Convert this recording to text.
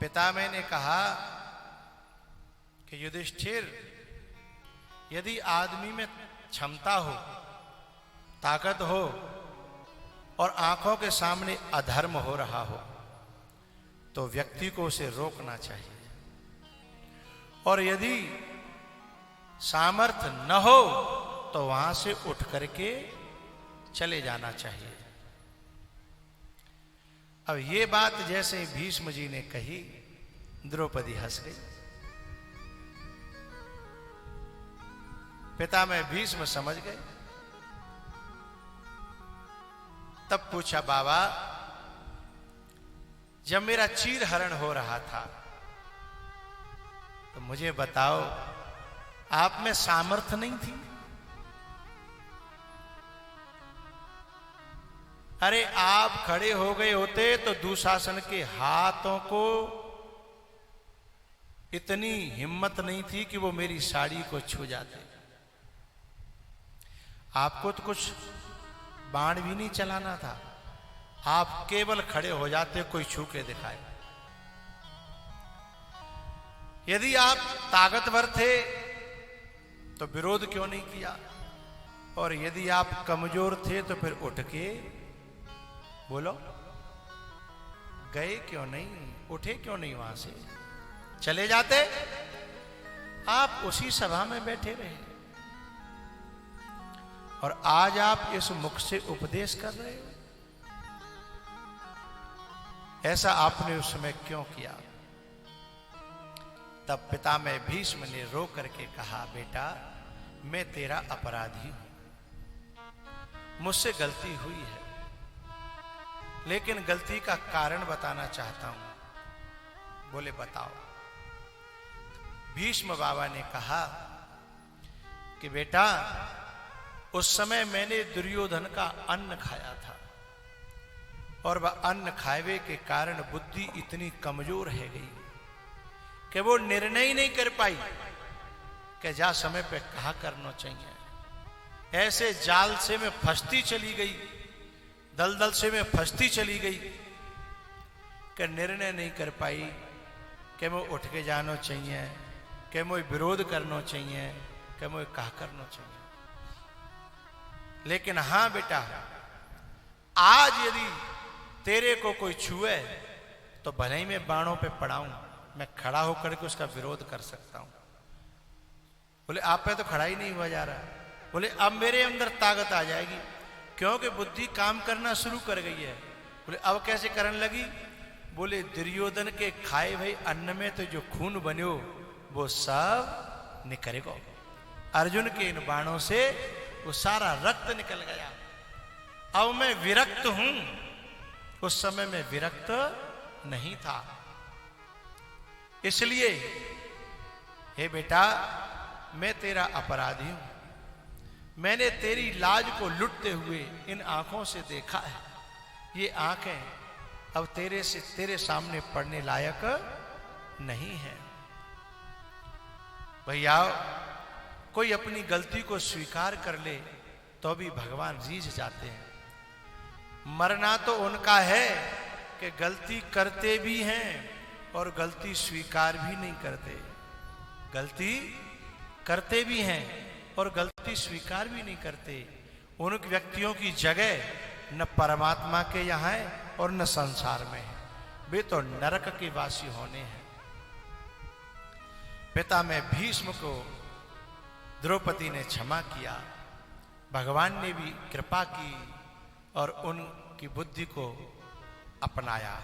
पितामह ने कहा कि युधिष्ठिर, यदि आदमी में क्षमता हो, ताकत हो और आंखों के सामने अधर्म हो रहा हो तो व्यक्ति को उसे रोकना चाहिए, और यदि सामर्थ्य न हो तो वहां से उठ करके चले जाना चाहिए। अब ये बात जैसे भीष्म जी ने कही, द्रौपदी हंस गई। पितामह भीष्म समझ गए। तब पूछा, बाबा, जब मेरा चीर हरण हो रहा था तो मुझे बताओ, आप में सामर्थ्य नहीं थी? अरे आप खड़े हो गए होते तो दुशासन के हाथों को इतनी हिम्मत नहीं थी कि वो मेरी साड़ी को छू जाते। आपको तो कुछ बाण भी नहीं चलाना था, आप केवल खड़े हो जाते, कोई छू के दिखाए। यदि आप ताकतवर थे तो विरोध क्यों नहीं किया, और यदि आप कमजोर थे तो फिर उठ के बोलो, गए क्यों नहीं, उठे क्यों नहीं, वहां से चले जाते। आप उसी सभा में बैठे रहे और आज आप इस मुख से उपदेश कर रहे हो। ऐसा आपने उस समय क्यों किया? तब पितामह भीष्म ने रो करके कहा, बेटा, मैं तेरा अपराधी हूं, मुझसे गलती हुई है, लेकिन गलती का कारण बताना चाहता हूं। बोले, बताओ। भीष्म बाबा ने कहा कि बेटा, उस समय मैंने दुर्योधन का अन्न खाया था और वह अन्न खावे के कारण बुद्धि इतनी कमजोर है गई कि वो निर्णय ही नहीं कर पाई कि जा समय पे कहा करना चाहिए। ऐसे जाल से मैं फंसती चली गई, दलदल से मैं फंसती चली गई कि निर्णय नहीं कर पाई कि मैं उठ के जाना चाहिए, कि मैं विरोध करना चाहिए, कि मैं कहा करना चाहिए। लेकिन हां बेटा, आज यदि तेरे को कोई छुए तो भले ही मैं बाणों पे पड़ाऊं, मैं खड़ा होकर के उसका विरोध कर सकता हूं। बोले, आप पे तो खड़ा ही नहीं हुआ जा रहा। बोले, अब मेरे अंदर ताकत आ जाएगी क्योंकि बुद्धि काम करना शुरू कर गई है। बोले, अब कैसे करने लगी? बोले, दुर्योधन के खाए भाई अन्न में तो जो खून बन्यो वो सब निकलेगा। अर्जुन के इन बाणों से वो सारा रक्त निकल गया। अब मैं विरक्त हूं, उस समय में विरक्त नहीं था। इसलिए हे बेटा, मैं तेरा अपराधी हूं। मैंने तेरी लाज को लुटते हुए इन आंखों से देखा है। ये आंखें अब तेरे सामने पड़ने लायक नहीं है। भैया, कोई अपनी गलती को स्वीकार कर ले तो भी भगवान रीझ जाते हैं। मरना तो उनका है कि गलती करते भी हैं और गलती स्वीकार भी नहीं करते। गलती करते भी हैं और गलती स्वीकार भी नहीं करते। उन व्यक्तियों की जगह न परमात्मा के यहां है और न संसार में है, वे तो नरक के वासी होने हैं। पितामह भीष्म को द्रौपदी ने क्षमा किया, भगवान ने भी कृपा की और उनकी बुद्धि को अपनाया।